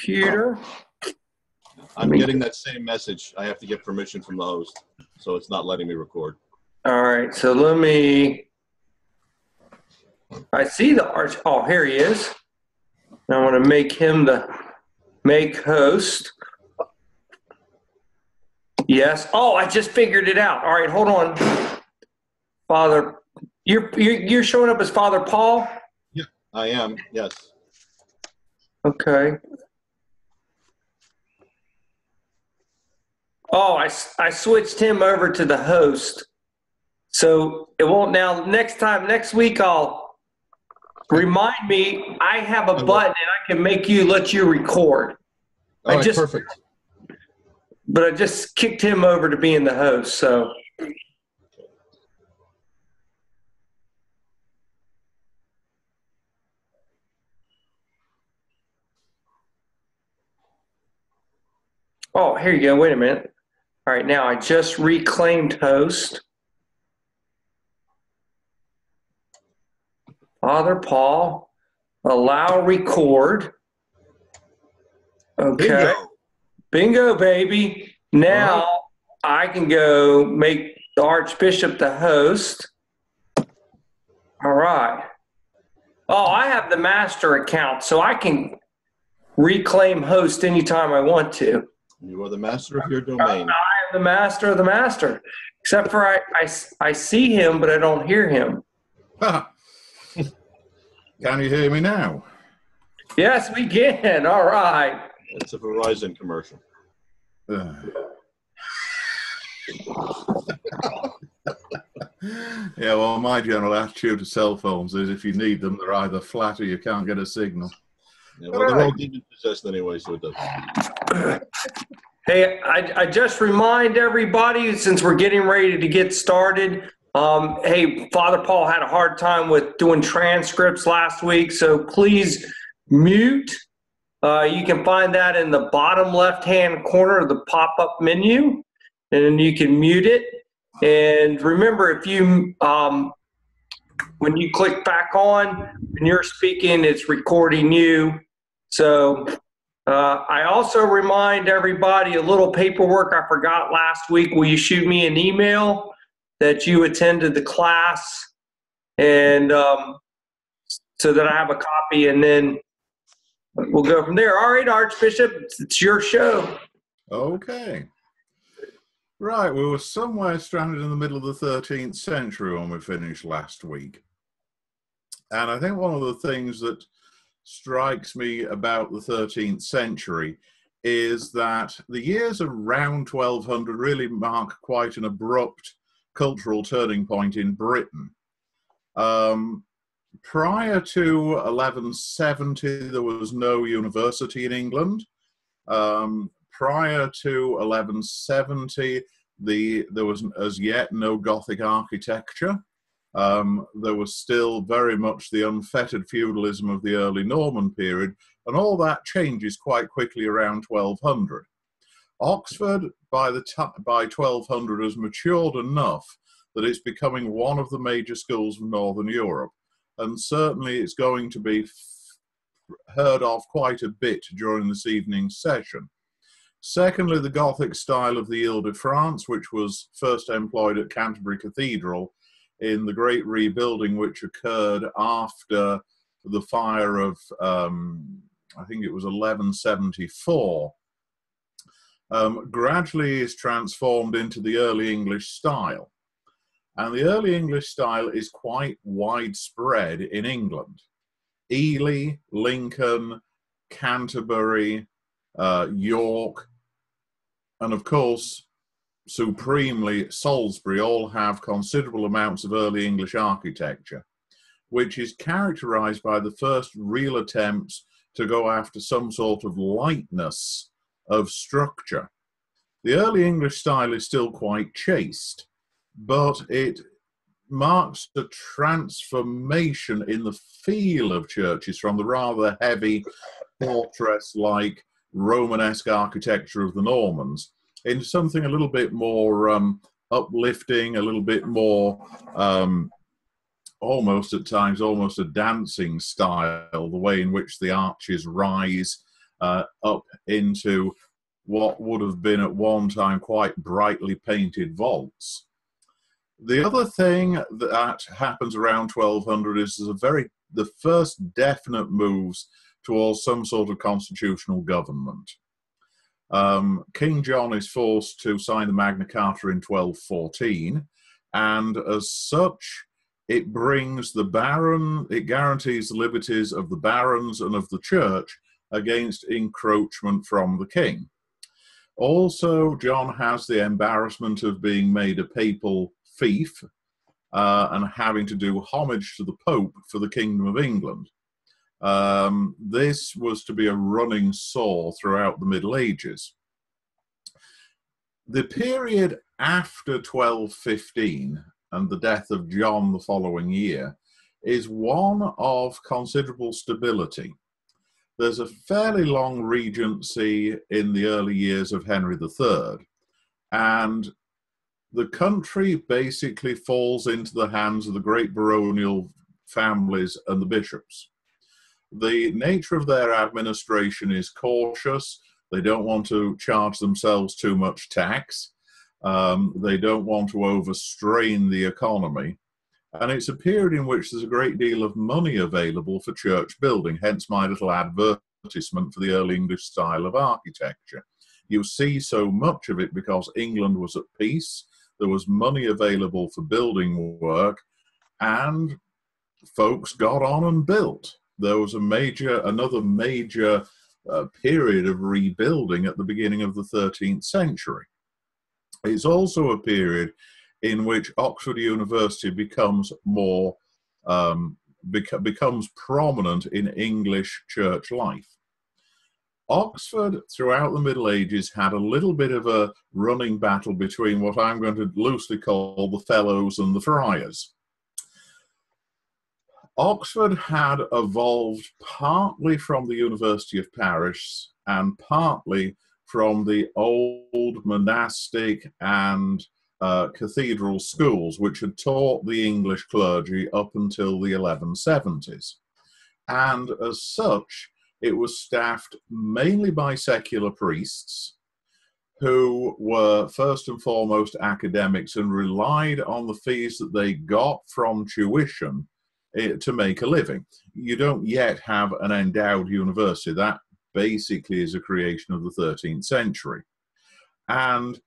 computer. I'm getting that same message. I have to get permission from the host, so it's not letting me record. All right, so I see the arch. Oh, here he is. I want to make him the make host. Yes. Oh, I just figured it out. All right, hold on. Father, you're showing up as Father Paul? Yeah, I am. Yes. Okay. Oh, I switched him over to the host. So it won't now. Next week, I'll remind me. I have a button and I can let you record. All right, perfect. But I just kicked him over to being the host. So. Oh, here you go. Wait a minute. All right, now I just reclaimed host. Father Paul, allow record. Okay. Bingo, baby. Now I can go make the Archbishop the host. All right. Oh, I have the master account, so I can reclaim host anytime I want to. You are the master of your domain. I am the master of the master. Except for I see him, but I don't hear him. Can you hear me now? Yes, we can. All right. It's a Verizon commercial. Yeah, well, my general attitude to cell phones is if you need them, they're either flat or you can't get a signal. Yeah, well, they're all demon possessed anyway, so it doesn't. Hey, I just remind everybody, since we're getting ready to get started, hey, Father Paul had a hard time with doing transcripts last week, so please mute. You can find that in the bottom left-hand corner of the pop-up menu, and you can mute it. And remember, if you, when you click back on, when you're speaking, it's recording you. So I also remind everybody a little paperwork I forgot last week. Will you shoot me an email that you attended the class, and so that I have a copy, and then we'll go from there. All right, Archbishop, it's your show. Okay. Right, we were somewhere stranded in the middle of the 13th century when we finished last week. And I think one of the things that strikes me about the 13th century is that the years around 1200 really mark quite an abrupt cultural turning point in Britain. Prior to 1170, there was no university in England. Prior to 1170, there was as yet no Gothic architecture. There was still very much the unfettered feudalism of the early Norman period, and all that changes quite quickly around 1200. Oxford, by 1200, has matured enough that it's becoming one of the major schools of Northern Europe, and certainly it's going to be heard of quite a bit during this evening's session. Secondly, the Gothic style of the Ile-de-France, which was first employed at Canterbury Cathedral in the great rebuilding which occurred after the fire of, I think it was 1174, gradually is transformed into the early English style. And the early English style is quite widespread in England. Ely, Lincoln, Canterbury, York, and of course, supremely, Salisbury all have considerable amounts of early English architecture, which is characterized by the first real attempts to go after some sort of lightness of structure. The early English style is still quite chaste, but it marks a transformation in the feel of churches from the rather heavy fortress-like Romanesque architecture of the Normans into something a little bit more uplifting, a little bit more almost at times almost a dancing style, the way in which the arches rise up into what would have been at one time quite brightly painted vaults. The other thing that happens around 1200 is the first definite moves towards some sort of constitutional government. King John is forced to sign the Magna Carta in 1214, and as such, it guarantees the liberties of the barons and of the church against encroachment from the king. Also, John has the embarrassment of being made a papal fief and having to do homage to the Pope for the Kingdom of England. This was to be a running sore throughout the Middle Ages. The period after 1215 and the death of John the following year is one of considerable stability. There's a fairly long regency in the early years of Henry III, and the country basically falls into the hands of the great baronial families and the bishops. The nature of their administration is cautious. They don't want to charge themselves too much tax. They don't want to overstrain the economy. And it's a period in which there's a great deal of money available for church building, hence my little advertisement for the early English style of architecture. You see so much of it because England was at peace, there was money available for building work, and folks got on and built. There was another major period of rebuilding at the beginning of the 13th century. It's also a period in which Oxford University becomes becomes prominent in English church life. Oxford, throughout the Middle Ages, had a little bit of a running battle between what I'm going to loosely call the fellows and the friars. Oxford had evolved partly from the University of Paris and partly from the old monastic and cathedral schools, which had taught the English clergy up until the 1170s. And as such, it was staffed mainly by secular priests who were first and foremost academics and relied on the fees that they got from tuition to make a living. You don't yet have an endowed university. That basically is a creation of the 13th century. And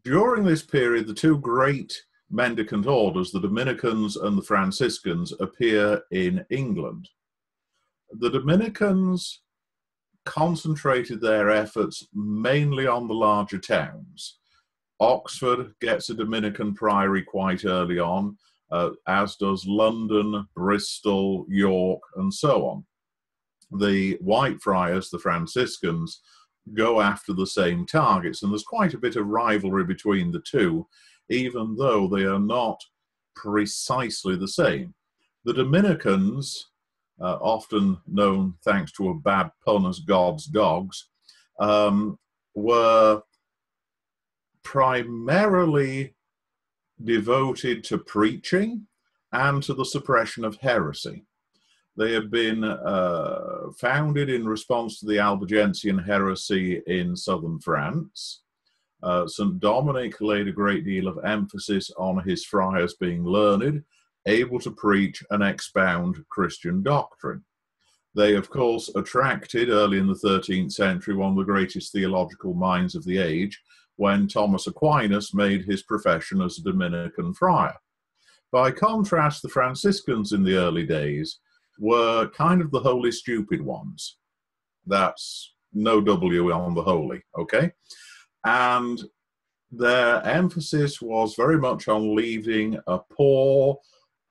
during this period, the two great mendicant orders, the Dominicans and the Franciscans, appear in England. The Dominicans concentrated their efforts mainly on the larger towns. Oxford gets a Dominican priory quite early on, as does London, Bristol, York, and so on. The White Friars, the Franciscans, go after the same targets, and there's quite a bit of rivalry between the two, even though they are not precisely the same. The Dominicans, often known, thanks to a bad pun, as God's dogs, were primarily devoted to preaching and to the suppression of heresy. They have been founded in response to the Albigensian heresy in southern France. St. Dominic laid a great deal of emphasis on his friars being learned, able to preach and expound Christian doctrine. They, of course, attracted, early in the 13th century, one of the greatest theological minds of the age, when Thomas Aquinas made his profession as a Dominican friar. By contrast, the Franciscans in the early days were kind of the holy stupid ones. That's no W on the holy, okay? And their emphasis was very much on leading a poor,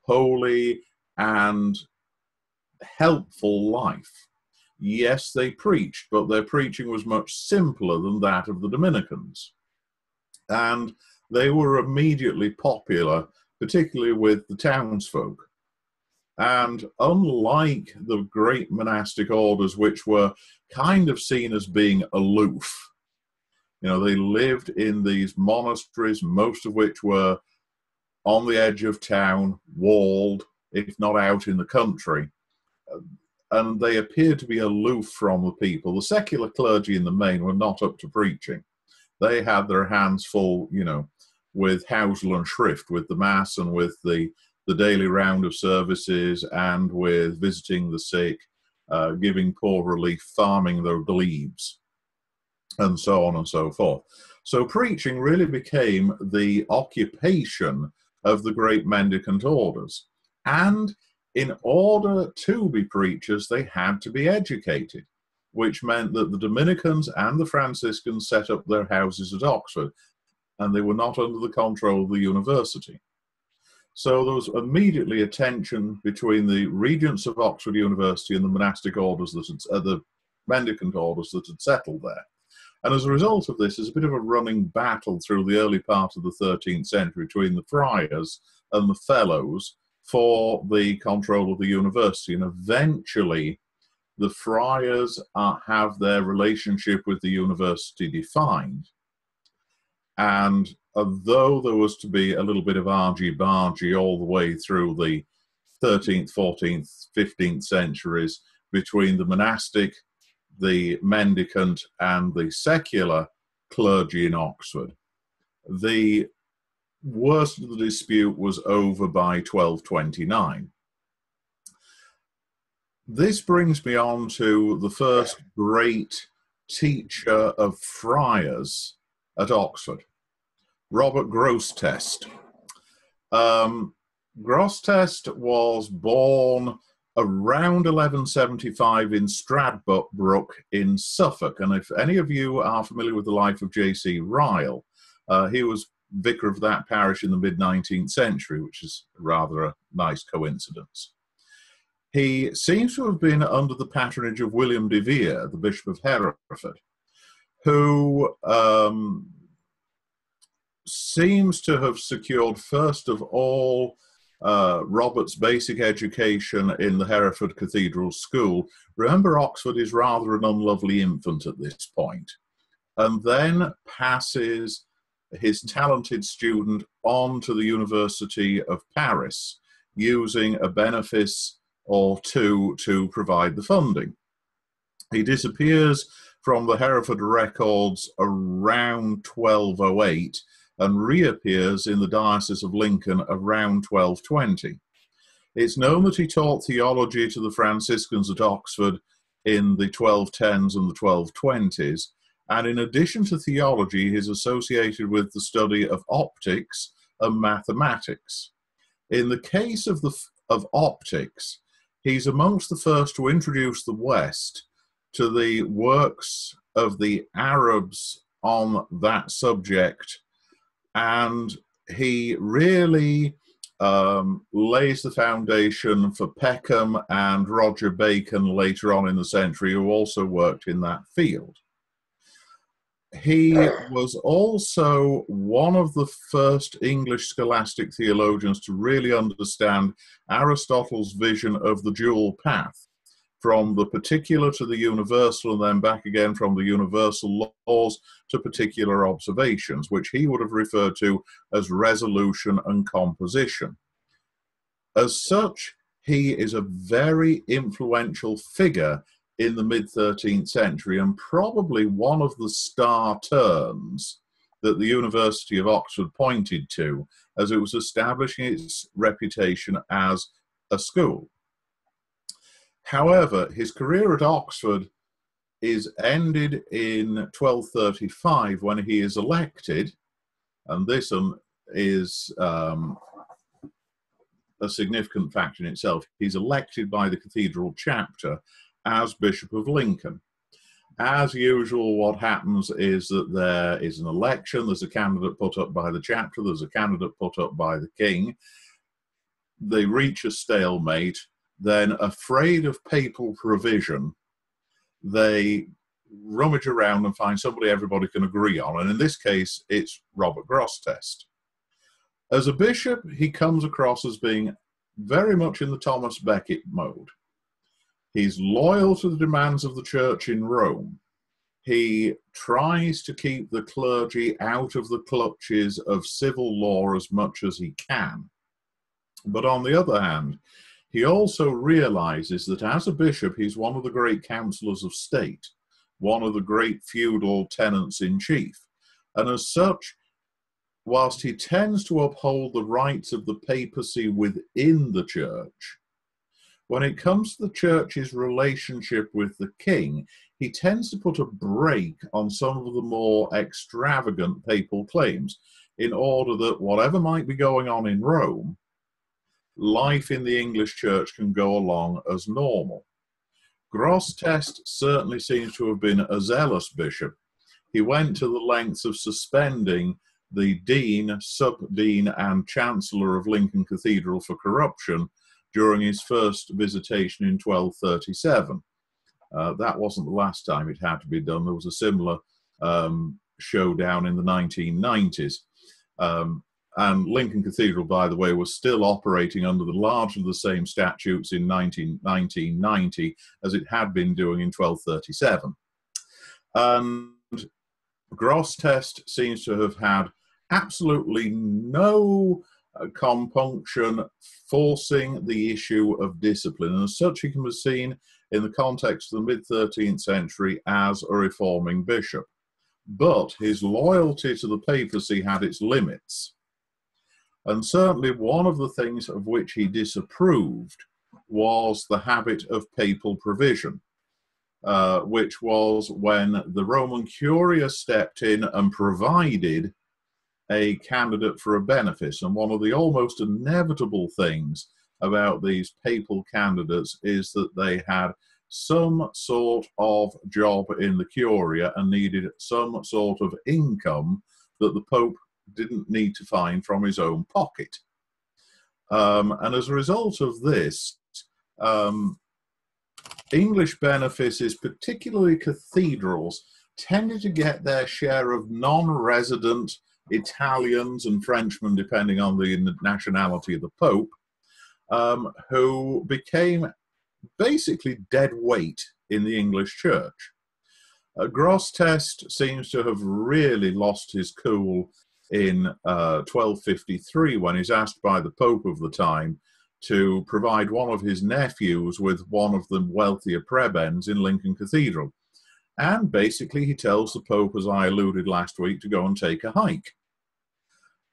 holy, and helpful life. Yes, they preached, but their preaching was much simpler than that of the Dominicans. And they were immediately popular, particularly with the townsfolk. And unlike the great monastic orders, which were kind of seen as being aloof, they lived in these monasteries, most of which were on the edge of town, walled, if not out in the country. and they appeared to be aloof from the people. The secular clergy in the main were not up to preaching. They had their hands full, you know, with Housel and Schrift, with the Mass and with the daily round of services and with visiting the sick, giving poor relief, farming their glebes, and so on and so forth. So preaching really became the occupation of the great mendicant orders. And in order to be preachers, they had to be educated, which meant that the Dominicans and the Franciscans set up their houses at Oxford, and they were not under the control of the university. So there was immediately a tension between the regents of Oxford University and the monastic orders, the mendicant orders that had settled there. And as a result of this, there's a bit of a running battle through the early part of the 13th century between the friars and the fellows for the control of the university. And eventually, the friars have their relationship with the university defined. And although there was to be a little bit of argy-bargy all the way through the 13th, 14th, 15th centuries between the monastic, the mendicant, and the secular clergy in Oxford, the worst of the dispute was over by 1229. This brings me on to the first great teacher of friars at Oxford, Robert Grosseteste. Grosseteste was born around 1175 in Stradbroke in Suffolk. And if any of you are familiar with the life of J.C. Ryle, he was vicar of that parish in the mid-19th century, which is rather a nice coincidence. He seems to have been under the patronage of William de Vere, the Bishop of Hereford, who seems to have secured, first of all, Robert's basic education in the Hereford Cathedral School. Remember, Oxford is rather an unlovely infant at this point, and then passes his talented student on to the University of Paris, using a benefice or two to provide the funding. He disappears from the Hereford records around 1208 and reappears in the Diocese of Lincoln around 1220. It's known that he taught theology to the Franciscans at Oxford in the 1210s and the 1220s, and in addition to theology, he's associated with the study of optics and mathematics. In the case of optics, he's amongst the first to introduce the West to the works of the Arabs on that subject, and he really lays the foundation for Peckham and Roger Bacon later on in the century, who also worked in that field. He was also one of the first English scholastic theologians to really understand Aristotle's vision of the dual path, from the particular to the universal, and then back again from the universal laws to particular observations, which he would have referred to as resolution and composition. As such, he is a very influential figure in the mid-13th century, and probably one of the star turns that the University of Oxford pointed to as it was establishing its reputation as a school. However, his career at Oxford is ended in 1235 when he is elected, and this is a significant fact in itself. He's elected by the cathedral chapter as Bishop of Lincoln. As usual, what happens is that there is an election, there's a candidate put up by the chapter, there's a candidate put up by the king. They reach a stalemate, then, afraid of papal provision, they rummage around and find somebody everybody can agree on, and in this case, it's Robert Grosseteste. As a bishop, he comes across as being very much in the Thomas Becket mode. He's loyal to the demands of the church in Rome. He tries to keep the clergy out of the clutches of civil law as much as he can. But on the other hand, He also realizes that as a bishop, he's one of the great councillors of state, one of the great feudal tenants-in-chief. And as such, whilst he tends to uphold the rights of the papacy within the church, when it comes to the church's relationship with the king, he tends to put a brake on some of the more extravagant papal claims in order that whatever might be going on in Rome, life in the English church can go along as normal. Grosseteste certainly seems to have been a zealous bishop. He went to the lengths of suspending the dean, sub-dean, and chancellor of Lincoln Cathedral for corruption during his first visitation in 1237. That wasn't the last time it had to be done. There was a similar showdown in the 1990s. And Lincoln Cathedral, by the way, was still operating under largely the same statutes in 1990 as it had been doing in 1237. And Grosseteste seems to have had absolutely no compunction forcing the issue of discipline. And as such, he can be seen in the context of the mid-13th century as a reforming bishop. But his loyalty to the papacy had its limits. And certainly one of the things of which he disapproved was the habit of papal provision, which was when the Roman Curia stepped in and provided a candidate for a benefice. And one of the almost inevitable things about these papal candidates is that they had some sort of job in the Curia and needed some sort of income that the Pope didn't need to find from his own pocket. And as a result of this, English benefices, particularly cathedrals, tended to get their share of non-resident Italians and Frenchmen, depending on the nationality of the Pope, who became basically dead weight in the English church. Grosseteste seems to have really lost his cool in 1253 when he's asked by the Pope of the time to provide one of his nephews with one of the wealthier prebends in Lincoln Cathedral. And basically he tells the Pope, as I alluded last week, to go and take a hike.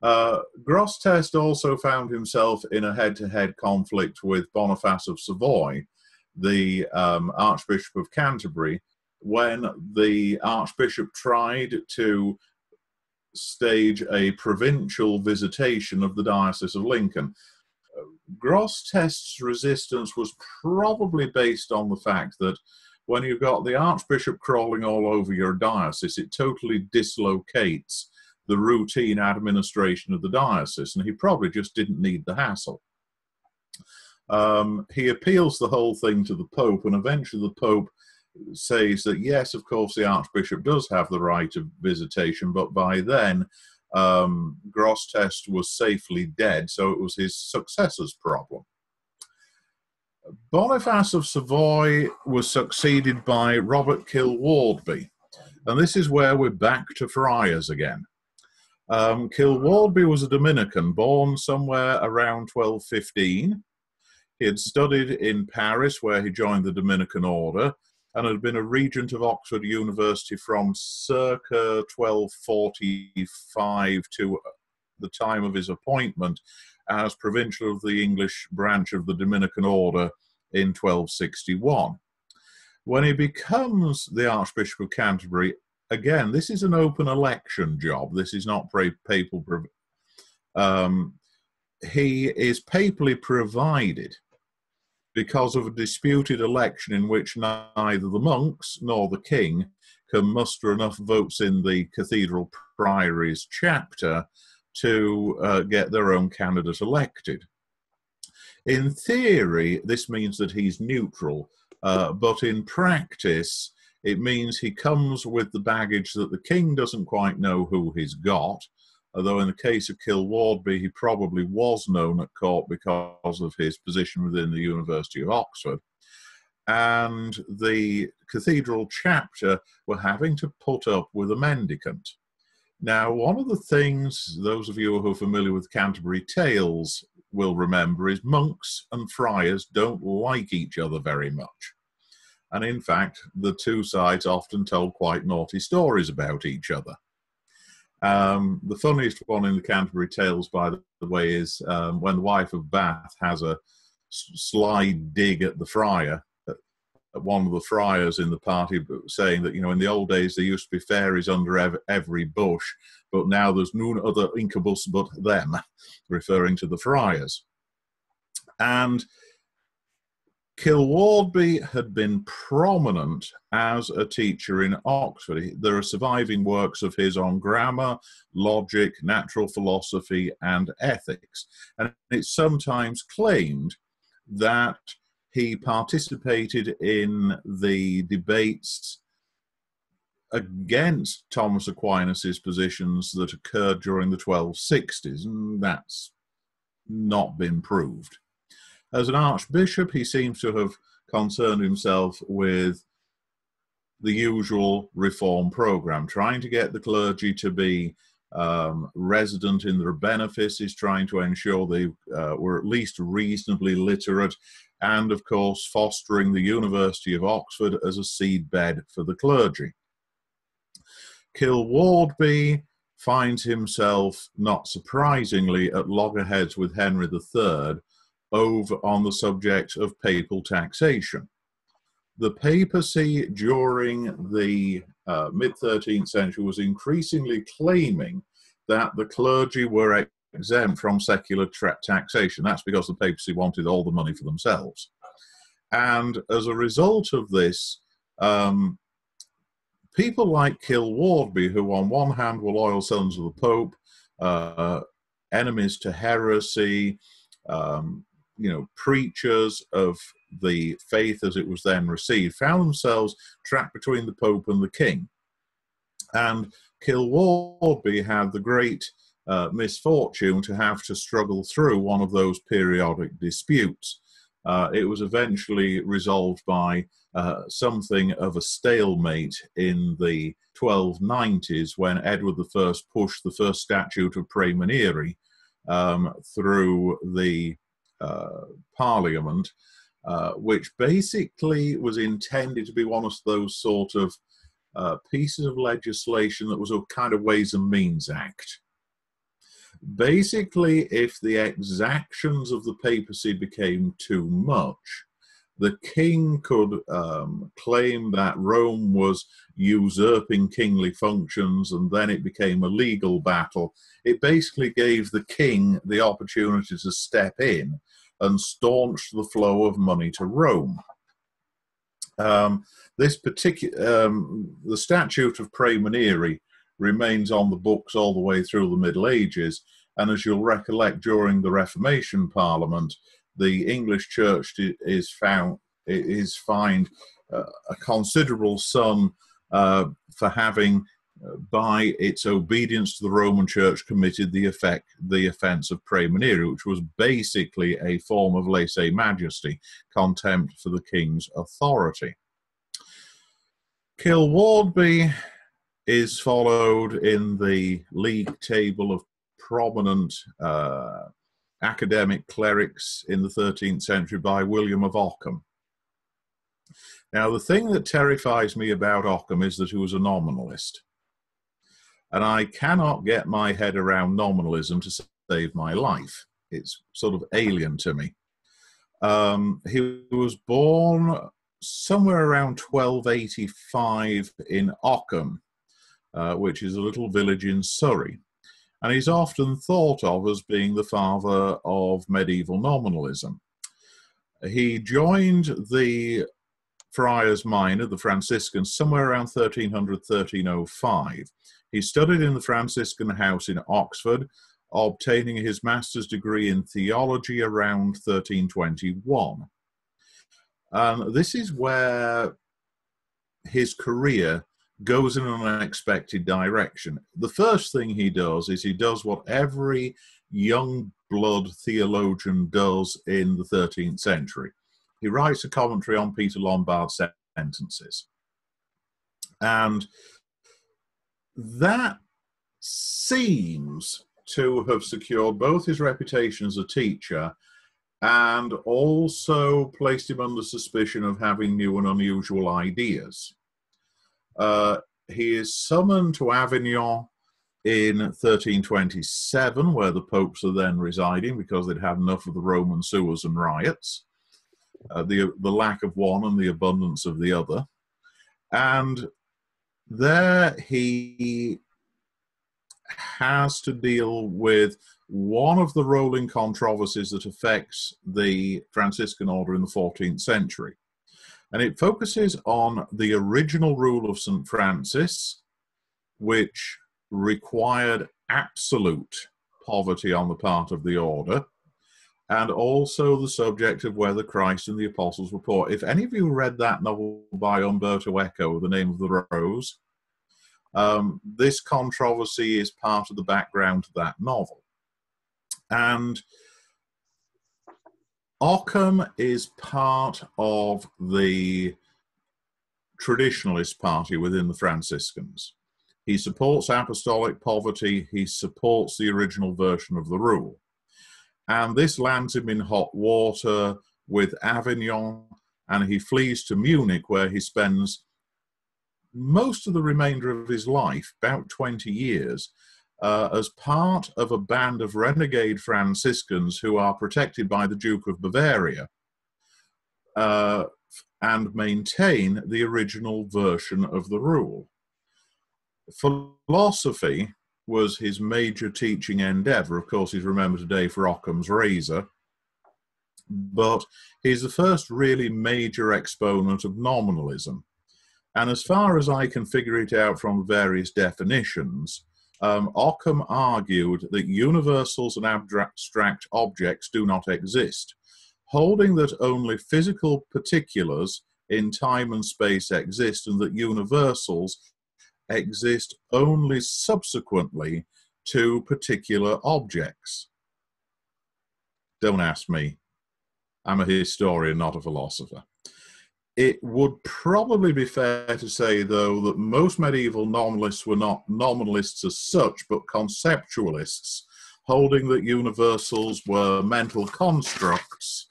Grosseteste also found himself in a head-to-head conflict with Boniface of Savoy, the Archbishop of Canterbury, when the Archbishop tried to stage a provincial visitation of the Diocese of Lincoln. Grosseteste's resistance was probably based on the fact that when you've got the Archbishop crawling all over your diocese, it totally dislocates the routine administration of the diocese, and he probably just didn't need the hassle. He appeals the whole thing to the Pope, and eventually the Pope says that yes, of course, the Archbishop does have the right of visitation, but by then Grosseteste was safely dead, so it was his successor's problem. Boniface of Savoy was succeeded by Robert Kilwardby, and this is where we're back to friars again. Kilwardby was a Dominican, born somewhere around 1215. He had studied in Paris, where he joined the Dominican order, and had been a regent of Oxford University from circa 1245 to the time of his appointment as provincial of the English branch of the Dominican order in 1261. When he becomes the Archbishop of Canterbury, again, this is an open election job. This is not papal. He is papally provided because of a disputed election in which neither the monks nor the king can muster enough votes in the cathedral priories chapter to get their own candidate elected. In theory, this means that he's neutral, but in practice, it means he comes with the baggage that the king doesn't quite know who he's got, although in the case of Kilwardby, he probably was known at court because of his position within the University of Oxford. And the cathedral chapter were having to put up with a mendicant. Now, one of the things, those of you who are familiar with Canterbury Tales will remember is monks and friars don't like each other very much. And in fact, the two sides often told quite naughty stories about each other. The funniest one in the Canterbury Tales, by the way, is when the wife of Bath has a sly dig at the friar, at one of the friars in the party, saying that, you know, in the old days there used to be fairies under every bush, but now there's none other incubus but them, referring to the friars. And Kilwardby had been prominent as a teacher in Oxford. There are surviving works of his on grammar, logic, natural philosophy, and ethics. And it's sometimes claimed that he participated in the debates against Thomas Aquinas's positions that occurred during the 1260s, and that's not been proved. As an archbishop, he seems to have concerned himself with the usual reform program, trying to get the clergy to be resident in their benefices, trying to ensure they were at least reasonably literate, and of course fostering the University of Oxford as a seedbed for the clergy. Kilwardby finds himself, not surprisingly, at loggerheads with Henry III over on the subject of papal taxation. The papacy during the mid-13th century was increasingly claiming that the clergy were exempt from secular taxation. That's because the papacy wanted all the money for themselves. And as a result of this, people like Kilwardby, who on one hand were loyal sons of the Pope, enemies to heresy, preachers of the faith as it was then received, found themselves trapped between the Pope and the King. And Kilwardby had the great misfortune to have to struggle through one of those periodic disputes. It was eventually resolved by something of a stalemate in the 1290s when Edward I pushed the first statute of praemunire through the Parliament, which basically was intended to be one of those sort of pieces of legislation that was a kind of Ways and Means Act. Basically, if the exactions of the papacy became too much, the king could claim that Rome was usurping kingly functions, and then it became a legal battle. It basically gave the king the opportunity to step in and staunch the flow of money to Rome. This particular, the Statute of Praemunire remains on the books all the way through the Middle Ages, and as you'll recollect, during the Reformation Parliament, the English Church is fined a considerable sum for having, by its obedience to the Roman Church, committed the offence of praemunire, which was basically a form of lèse-majesty, contempt for the king's authority. Kilwardby is followed in the league table of prominent academic clerics in the 13th century by William of Ockham. Now, the thing that terrifies me about Ockham is that he was a nominalist. And I cannot get my head around nominalism to save my life. It's sort of alien to me. He was born somewhere around 1285 in Ockham, which is a little village in Surrey. And he's often thought of as being the father of medieval nominalism. He joined the Friars Minor, the Franciscans, somewhere around 1300, 1305. He studied in the Franciscan house in Oxford, obtaining his master's degree in theology around 1321. And this is where his career goes in an unexpected direction. The first thing he does is he does what every young blood theologian does in the 13th century. He writes a commentary on Peter Lombard's sentences. And that seems to have secured both his reputation as a teacher and also placed him under suspicion of having new and unusual ideas. He is summoned to Avignon in 1327, where the popes are then residing because they'd had enough of the Roman sewers and riots, the lack of one and the abundance of the other. And there he has to deal with one of the rolling controversies that affects the Franciscan order in the 14th century. And it focuses on the original rule of St. Francis, which required absolute poverty on the part of the order, and also the subject of whether Christ and the apostles were poor. If any of you read that novel by Umberto Eco, The Name of the Rose, this controversy is part of the background to that novel. And Occam is part of the traditionalist party within the Franciscans. He supports apostolic poverty. He supports the original version of the rule. And this lands him in hot water with Avignon, and he flees to Munich, where he spends most of the remainder of his life, about 20 years, as part of a band of renegade Franciscans who are protected by the Duke of Bavaria and maintain the original version of the rule. Philosophy was his major teaching endeavor. Of course, he's remembered today for Occam's razor, but he's the first really major exponent of nominalism. And as far as I can figure it out from various definitions, Occam argued that universals and abstract objects do not exist, holding that only physical particulars in time and space exist, and that universals exist only subsequently to particular objects. Don't ask me. I'm a historian, not a philosopher. It would probably be fair to say, though, that most medieval nominalists were not nominalists as such, but conceptualists, holding that universals were mental constructs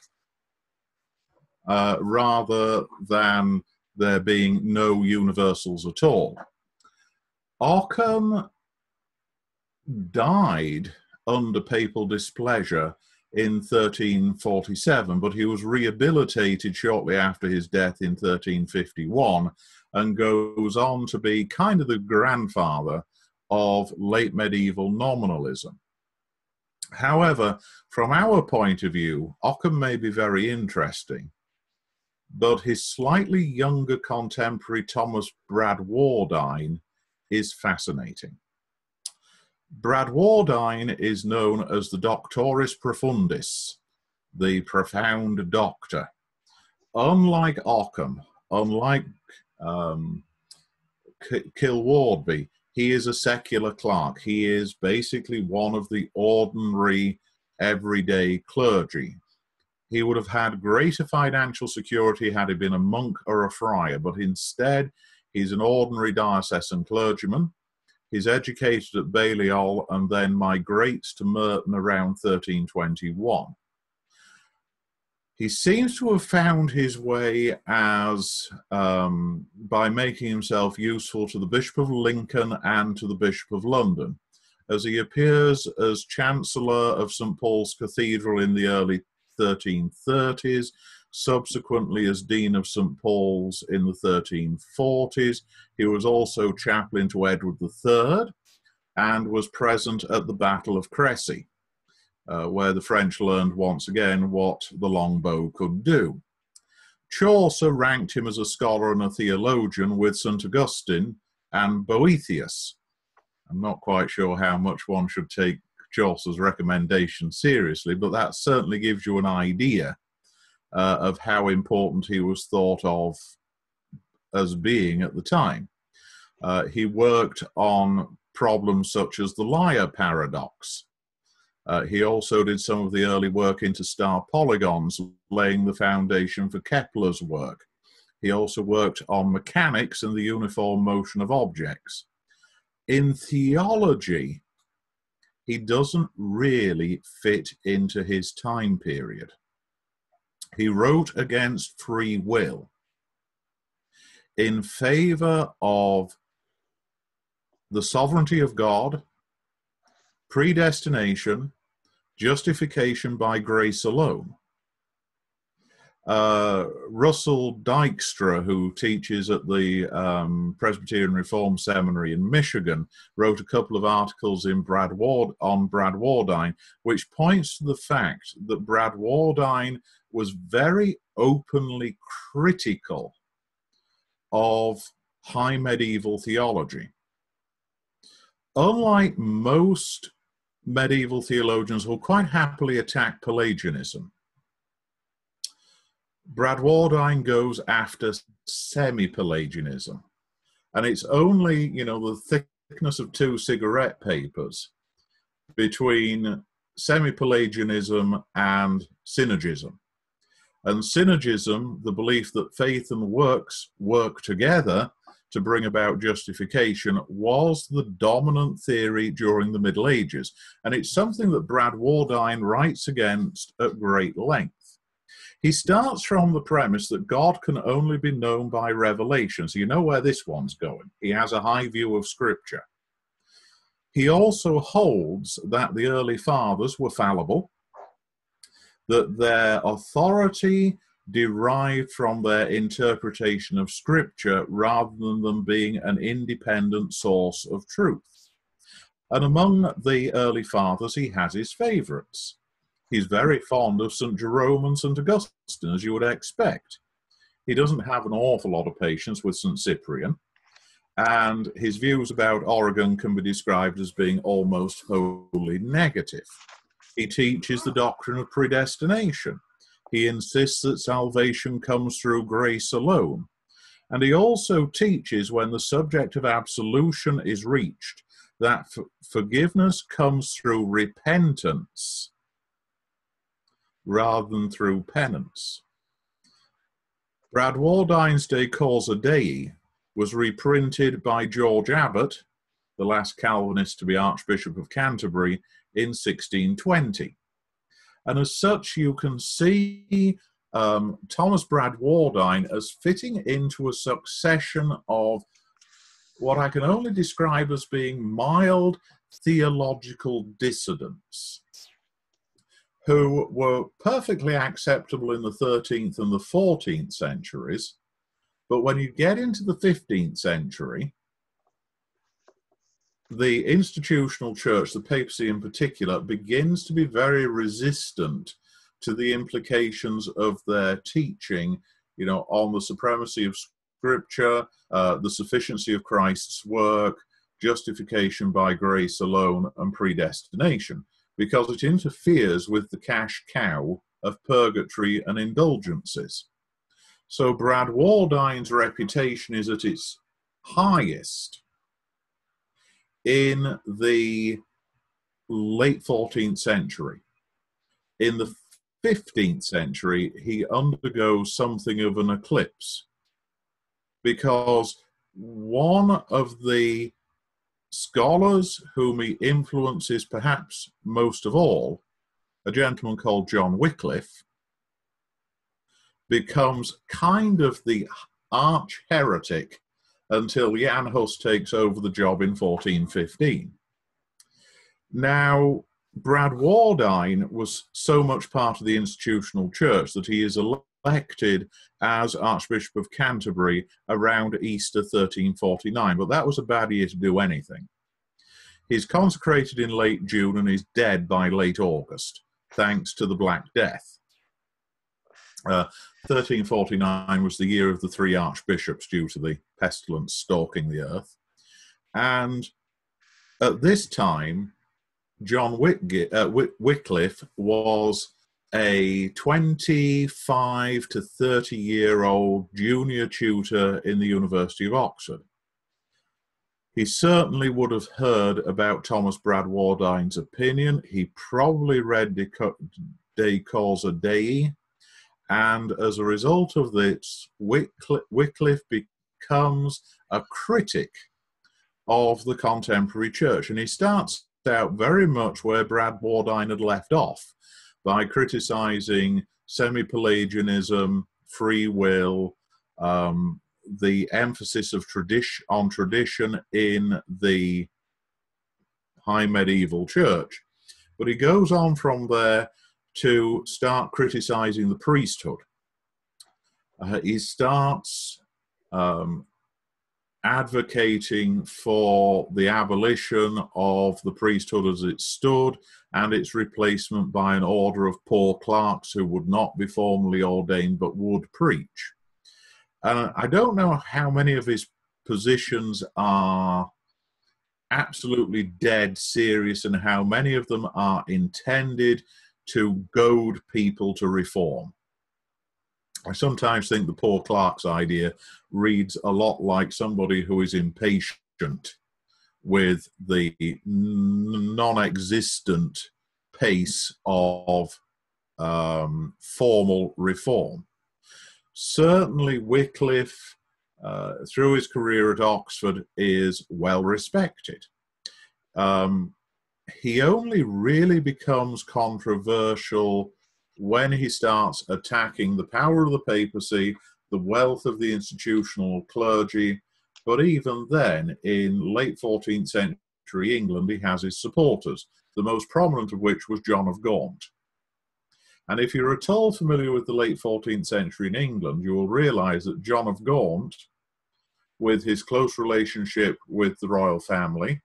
rather than there being no universals at all. Occam died under papal displeasure in 1347, but he was rehabilitated shortly after his death in 1351 and goes on to be kind of the grandfather of late medieval nominalism. However, from our point of view, Occam may be very interesting, but his slightly younger contemporary Thomas Bradwardine is fascinating. Bradwardine is known as the Doctoris Profundis, the profound doctor. Unlike Occam, unlike Kilwardby, he is a secular clerk. He is basically one of the ordinary, everyday clergy. He would have had greater financial security had he been a monk or a friar, but instead he's an ordinary diocesan clergyman. He's educated at Balliol and then migrates to Merton around 1321. He seems to have found his way as by making himself useful to the Bishop of Lincoln and to the Bishop of London, as he appears as Chancellor of St. Paul's Cathedral in the early 1330s, subsequently as Dean of St. Paul's in the 1340s. He was also chaplain to Edward III and was present at the Battle of Crecy, where the French learned once again what the longbow could do. Chaucer ranked him as a scholar and a theologian with St. Augustine and Boethius. I'm not quite sure how much one should take Chaucer's recommendation seriously, but that certainly gives you an idea of how important he was thought of as being at the time. He worked on problems such as the liar paradox. He also did some of the early work into star polygons, laying the foundation for Kepler's work. He also worked on mechanics and the uniform motion of objects. In theology, he doesn't really fit into his time period. He wrote against free will in favor of the sovereignty of God, predestination, justification by grace alone. Russell Dykstra, who teaches at the Presbyterian Reformed Seminary in Michigan, wrote a couple of articles in on Bradwardine, which points to the fact that Bradwardine was very openly critical of high medieval theology. Unlike most medieval theologians who quite happily attack Pelagianism, Bradwardine goes after semi-Pelagianism, and it's only, the thickness of 2 cigarette papers between semi-Pelagianism and synergism. And synergism, the belief that faith and works work together to bring about justification, was the dominant theory during the Middle Ages, and it's something that Bradwardine writes against at great length. He starts from the premise that God can only be known by revelation. So you know where this one's going. He has a high view of Scripture. He also holds that the early fathers were fallible, that their authority derived from their interpretation of Scripture rather than them being an independent source of truth. And among the early fathers, he has his favourites. He's very fond of St. Jerome and St. Augustine, as you would expect. He doesn't have an awful lot of patience with St. Cyprian, and his views about Oregon can be described as being almost wholly negative. He teaches the doctrine of predestination. He insists that salvation comes through grace alone. And he also teaches, when the subject of absolution is reached, that forgiveness comes through repentance rather than through penance. Bradwardine's De Causa Dei was reprinted by George Abbot, the last Calvinist to be Archbishop of Canterbury, in 1620. And as such, you can see Thomas Bradwardine as fitting into a succession of what I can only describe as being mild theological dissidents, who were perfectly acceptable in the 13th and the 14th centuries. But when you get into the 15th century, the institutional church, the papacy in particular, begins to be very resistant to the implications of their teaching, on the supremacy of Scripture, the sufficiency of Christ's work, justification by grace alone, and predestination, because it interferes with the cash cow of purgatory and indulgences. So Bradwardine's reputation is at its highest in the late 14th century. In the 15th century, he undergoes something of an eclipse, because one of the scholars whom he influences perhaps most of all, a gentleman called John Wycliffe, becomes kind of the arch heretic until Jan Hus takes over the job in 1415. Now, Bradwardine was so much part of the institutional church that he is elected as Archbishop of Canterbury around Easter 1349, but that was a bad year to do anything. He's consecrated in late June and is dead by late August, thanks to the Black Death. 1349 was the year of the 3 archbishops due to the pestilence stalking the earth. And at this time, John Wycliffe was a 25 to 30-year-old junior tutor in the University of Oxford. He certainly would have heard about Thomas Bradwardine's opinion. He probably read De Causa Dei, and as a result of this, Wycliffe becomes a critic of the contemporary church. And he starts out very much where Brad Bordine had left off by criticizing semi-Pelagianism, free will, the emphasis of tradition in the high medieval church. But he goes on from there to start criticizing the priesthood. He starts advocating for the abolition of the priesthood as it stood and its replacement by an order of poor clerks who would not be formally ordained but would preach. I don't know how many of his positions are absolutely dead serious and how many of them are intended to goad people to reform. I sometimes think the poor clerk's idea reads a lot like somebody who is impatient with the non-existent pace of formal reform. Certainly Wycliffe, through his career at Oxford, is well respected. He only really becomes controversial when he starts attacking the power of the papacy, the wealth of the institutional clergy. But even then, in late 14th century England, he has his supporters, the most prominent of which was John of Gaunt. And if you're at all familiar with the late 14th century in England, you will realize that John of Gaunt, with his close relationship with the royal family,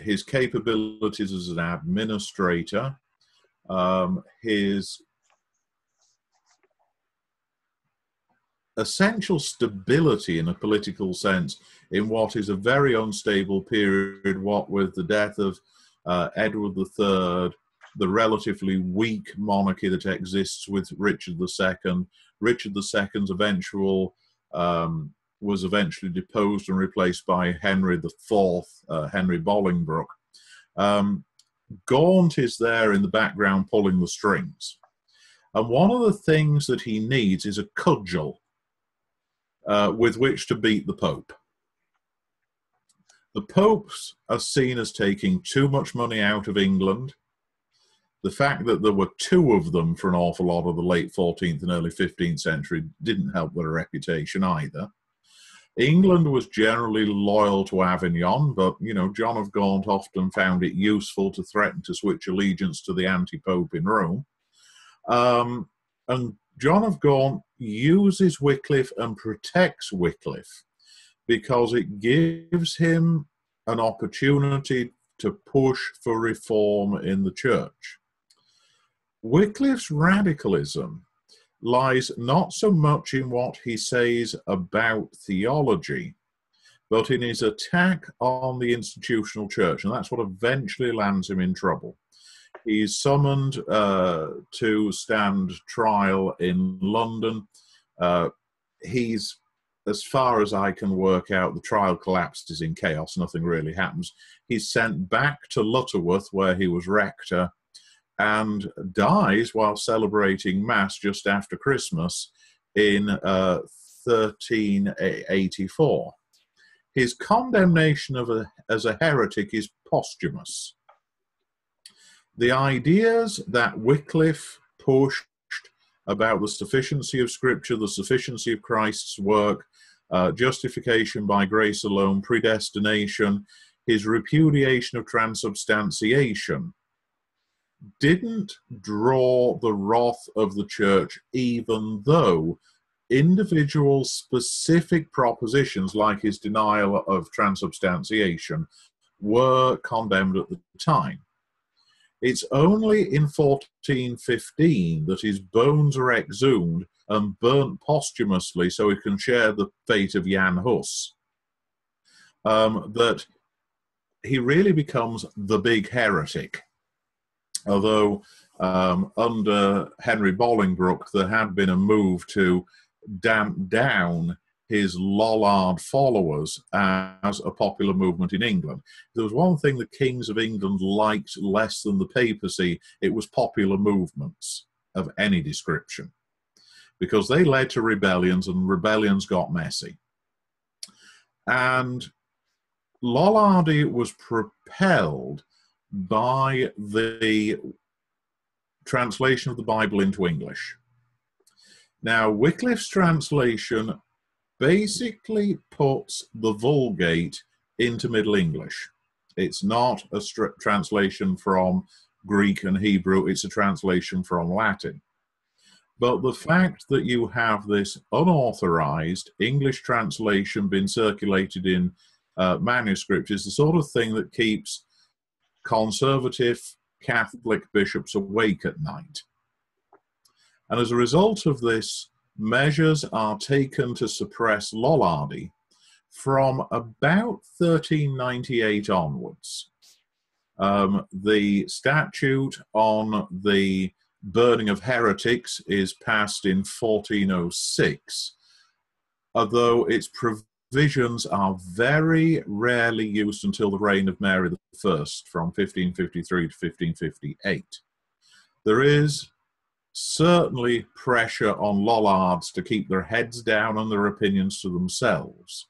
his capabilities as an administrator, his essential stability in a political sense in what is a very unstable period, what with the death of Edward III, the relatively weak monarchy that exists with Richard II. Richard II's eventual was eventually deposed and replaced by Henry IV, Henry Bolingbroke. Gaunt is there in the background pulling the strings. And one of the things that he needs is a cudgel with which to beat the Pope. The popes are seen as taking too much money out of England. The fact that there were two of them for an awful lot of the late 14th and early 15th century didn't help their reputation either. England was generally loyal to Avignon, but, you know, John of Gaunt often found it useful to threaten to switch allegiance to the anti-pope in Rome. And John of Gaunt uses Wycliffe and protects Wycliffe because it gives him an opportunity to push for reform in the church. Wycliffe's radicalism lies not so much in what he says about theology, but in his attack on the institutional church, and that's what eventually lands him in trouble. He's summoned to stand trial in London. He's, as far as I can work out, the trial collapses in chaos, nothing really happens. He's sent back to Lutterworth, where he was rector, and dies while celebrating Mass just after Christmas in 1384. His condemnation as a heretic is posthumous. The ideas that Wycliffe pushed about the sufficiency of Scripture, the sufficiency of Christ's work, justification by grace alone, predestination, his repudiation of transubstantiation, didn't draw the wrath of the church, even though individual specific propositions like his denial of transubstantiation were condemned at the time. It's only in 1415 that his bones are exhumed and burnt posthumously so he can share the fate of Jan Hus, that he really becomes the big heretic. Although under Henry Bolingbroke, there had been a move to damp down his Lollard followers as a popular movement in England. There was one thing the kings of England liked less than the papacy, it was popular movements of any description, because they led to rebellions, and rebellions got messy. And Lollardy was propelled by the translation of the Bible into English. Now, Wycliffe's translation basically puts the Vulgate into Middle English. It's not a translation from Greek and Hebrew, it's a translation from Latin. But the fact that you have this unauthorized English translation being circulated in manuscript is the sort of thing that keeps conservative Catholic bishops awake at night. And as a result of this, measures are taken to suppress Lollardy from about 1398 onwards. The statute on the burning of heretics is passed in 1406, although its provisions are very rarely used until the reign of Mary I from 1553 to 1558. There is certainly pressure on Lollards to keep their heads down and their opinions to themselves.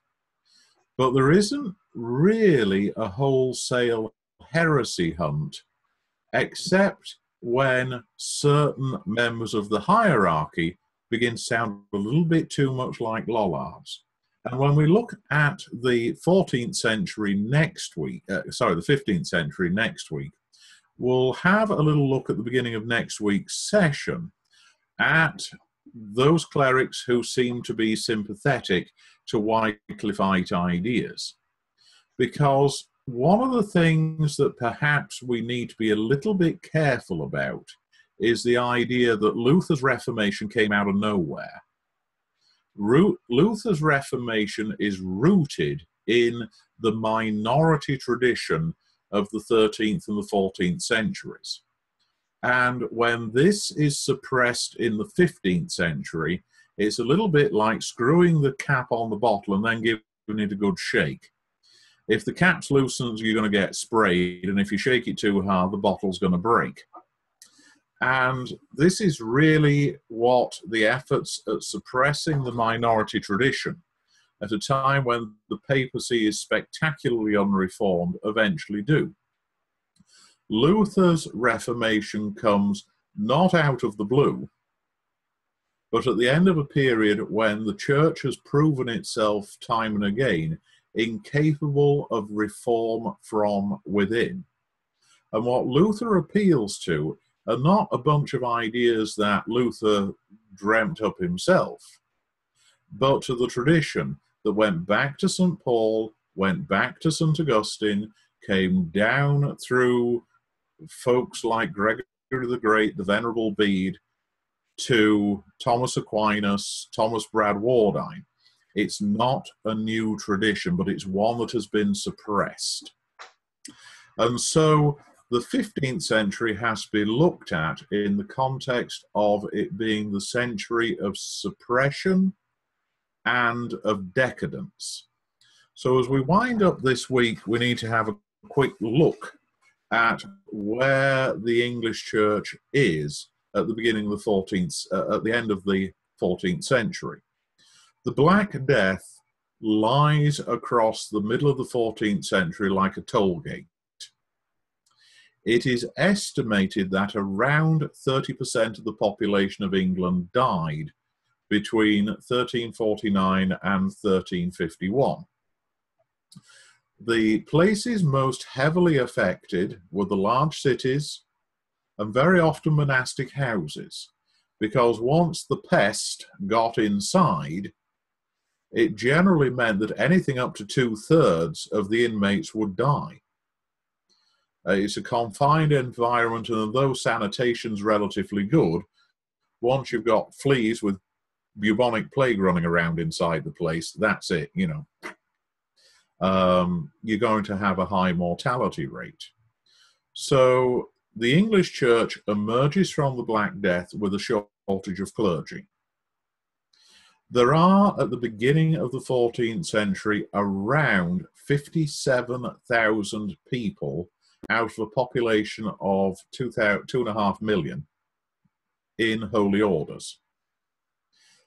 But there isn't really a wholesale heresy hunt, except when certain members of the hierarchy begin to sound a little bit too much like Lollards. And when we look at the 14th century next week, the 15th century next week, we'll have a little look at the beginning of next week's session at those clerics who seem to be sympathetic to Wycliffeite ideas. Because one of the things that perhaps we need to be a little bit careful about is the idea that Luther's Reformation came out of nowhere. Luther's Reformation is rooted in the minority tradition of the 13th and the 14th centuries. And when this is suppressed in the 15th century, it's a little bit like screwing the cap on the bottle and then giving it a good shake. If the cap's loosened, you're going to get sprayed, and if you shake it too hard, the bottle's going to break. And this is really what the efforts at suppressing the minority tradition at a time when the papacy is spectacularly unreformed eventually do. Luther's Reformation comes not out of the blue, but at the end of a period when the church has proven itself time and again incapable of reform from within. And what Luther appeals to are not a bunch of ideas that Luther dreamt up himself, but to the tradition that went back to St. Paul, went back to St. Augustine, came down through folks like Gregory the Great, the Venerable Bede, to Thomas Aquinas, Thomas Bradwardine. It's not a new tradition, but it's one that has been suppressed. And so the 15th century has to be looked at in the context of it being the century of suppression and of decadence. So as we wind up this week, we need to have a quick look at where the English Church is at the beginning of the 14th, at the end of the 14th century. The Black Death lies across the middle of the 14th century like a toll gate. It is estimated that around 30% of the population of England died between 1349 and 1351. The places most heavily affected were the large cities and very often monastic houses, because once the pest got inside, it generally meant that anything up to 2/3 of the inmates would die. It's a confined environment, and though sanitation's relatively good, once you've got fleas with bubonic plague running around inside the place, that's it, you know. You're going to have a high mortality rate. So the English Church emerges from the Black Death with a shortage of clergy. There are, at the beginning of the 14th century, around 57,000 people out of a population of 2.5 million in holy orders.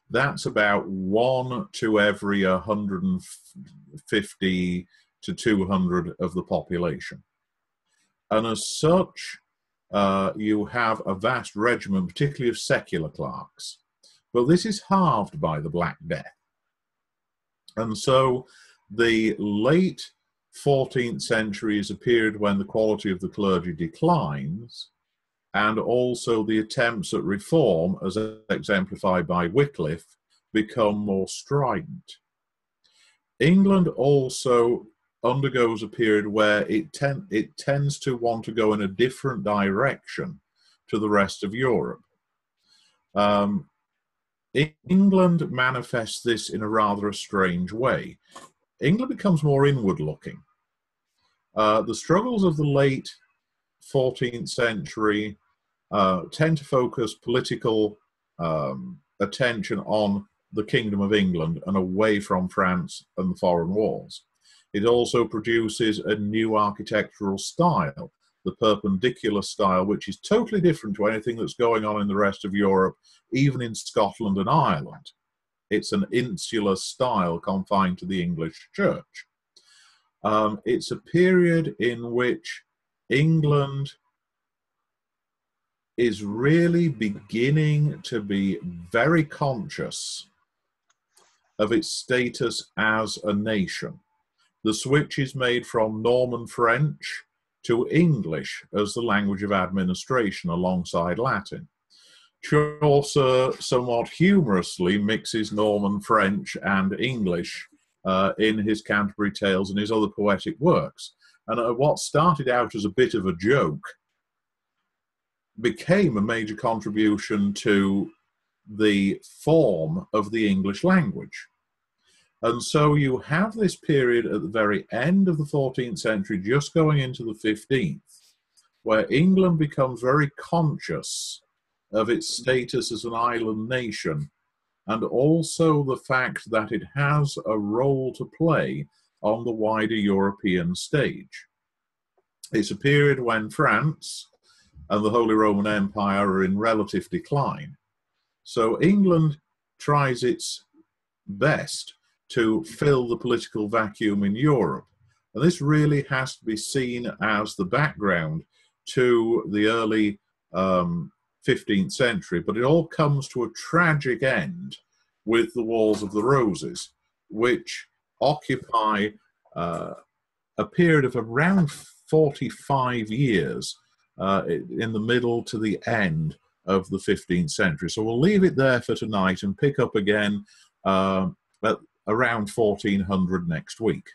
That's about 1 to every 150 to 200 of the population. And as such, you have a vast regiment, particularly of secular clerks. But this is halved by the Black Death. And so the late 14th century is a period when the quality of the clergy declines, and also the attempts at reform, as exemplified by Wycliffe, become more strident. England also undergoes a period where it tends to want to go in a different direction to the rest of Europe. England manifests this in a rather strange way. England becomes more inward-looking. The struggles of the late 14th century tend to focus political attention on the Kingdom of England and away from France and the foreign wars. It also produces a new architectural style, the perpendicular style, which is totally different to anything that's going on in the rest of Europe, even in Scotland and Ireland. It's an insular style confined to the English church. It's a period in which England is really beginning to be very conscious of its status as a nation. The switch is made from Norman French to English as the language of administration alongside Latin. Chaucer somewhat humorously mixes Norman French and English in his Canterbury Tales and his other poetic works. And what started out as a bit of a joke became a major contribution to the form of the English language. And so you have this period at the very end of the 14th century, just going into the 15th, where England becomes very conscious of its status as an island nation, and also the fact that it has a role to play on the wider European stage. It's a period when France and the Holy Roman Empire are in relative decline. So England tries its best to fill the political vacuum in Europe. And this really has to be seen as the background to the early 15th century, but it all comes to a tragic end with the Wars of the Roses, which occupy a period of around 45 years in the middle to the end of the 15th century. So we'll leave it there for tonight and pick up again at around 1400 next week.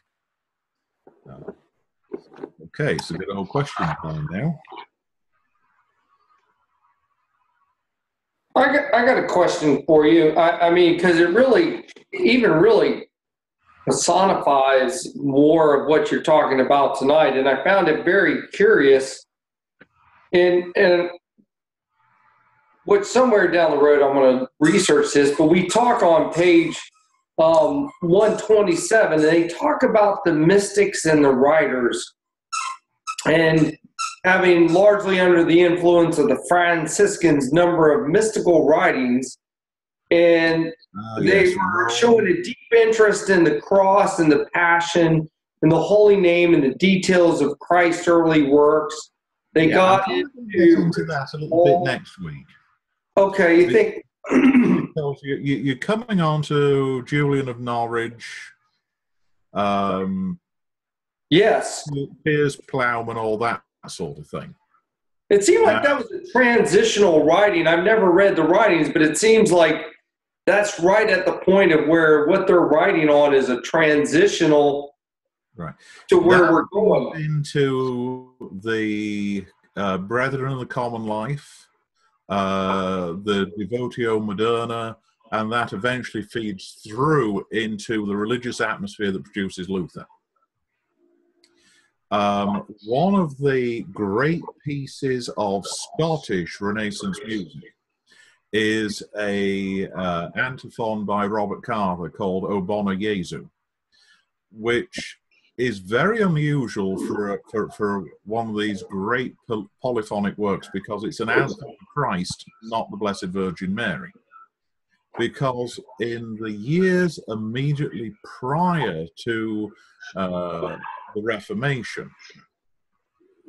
Okay, so good old question time now. I got a question for you. I mean, because it really personifies more of what you're talking about tonight, and I found it very curious. And what somewhere down the road I'm going to research this, but we talk on page 127, and they talk about the mystics and the writers, and having largely under the influence of the Franciscans number of mystical writings, and they were showing a deep interest in the cross and the passion and the holy name and the details of Christ's early works. They got into that a little bit next week. Okay, you think? You're coming on to Julian of Norwich. Yes. Piers Plowman, all that sort of thing. It seemed like that was a transitional writing. I've never read the writings, but it seems like that's right at the point of where what they're writing on is a transitional to where we're going. Into the Brethren of the Common Life, the Devotio Moderna, and that eventually feeds through into the religious atmosphere that produces Luther. One of the great pieces of Scottish Renaissance music is a antiphon by Robert Carver called O Bona Jesu, which is very unusual for one of these great polyphonic works, because it's an antiphon of Christ, not the Blessed Virgin Mary. Because in the years immediately prior to the Reformation,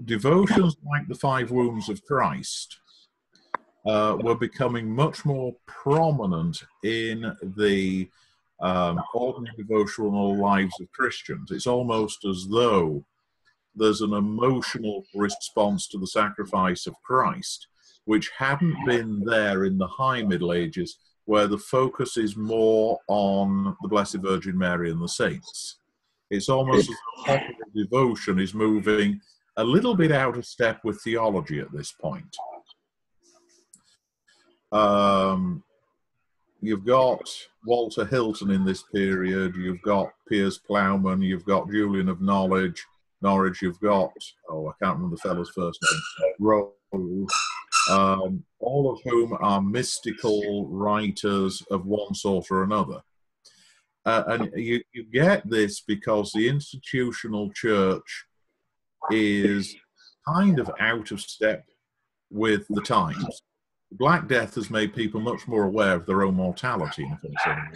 devotions like the Five Wounds of Christ were becoming much more prominent in the ordinary devotional lives of Christians. It's almost as though there's an emotional response to the sacrifice of Christ, which hadn't been there in the High Middle Ages, where the focus is more on the Blessed Virgin Mary and the saints. It's almost as though popular devotion is moving a little bit out of step with theology at this point. You've got Walter Hilton in this period, you've got Piers Plowman, you've got Julian of Norwich, you've got, I can't remember the fellow's first name, Rowe, all of whom are mystical writers of one sort or another. And you get this because the institutional church is kind of out of step with the times. Black Death has made people much more aware of their own mortality in a certain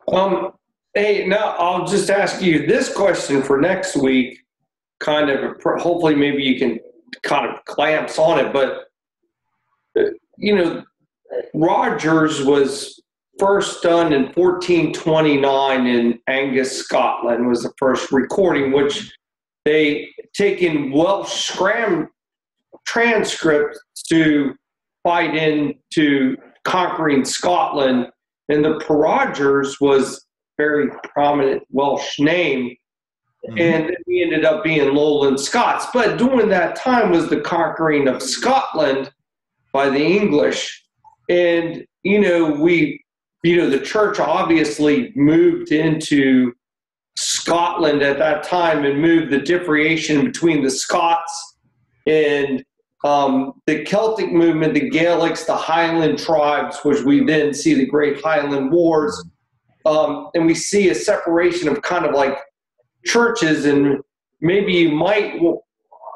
way. Hey, now I'll just ask you this question for next week, kind of, hopefully maybe you can kind of clamps on it, but, Rogers was first done in 1429 in Angus, Scotland, was the first recording, which they taken Welsh transcripts to fight into conquering Scotland, and the Rogers was very prominent Welsh name, and he ended up being Lowland Scots. But during that time was the conquering of Scotland by the English, and the church obviously moved into Scotland at that time and moved the differentiation between the Scots and the Celtic movement, the Gaelics, the Highland tribes, which we then see the Great Highland Wars. And we see a separation of kind of like churches, and maybe you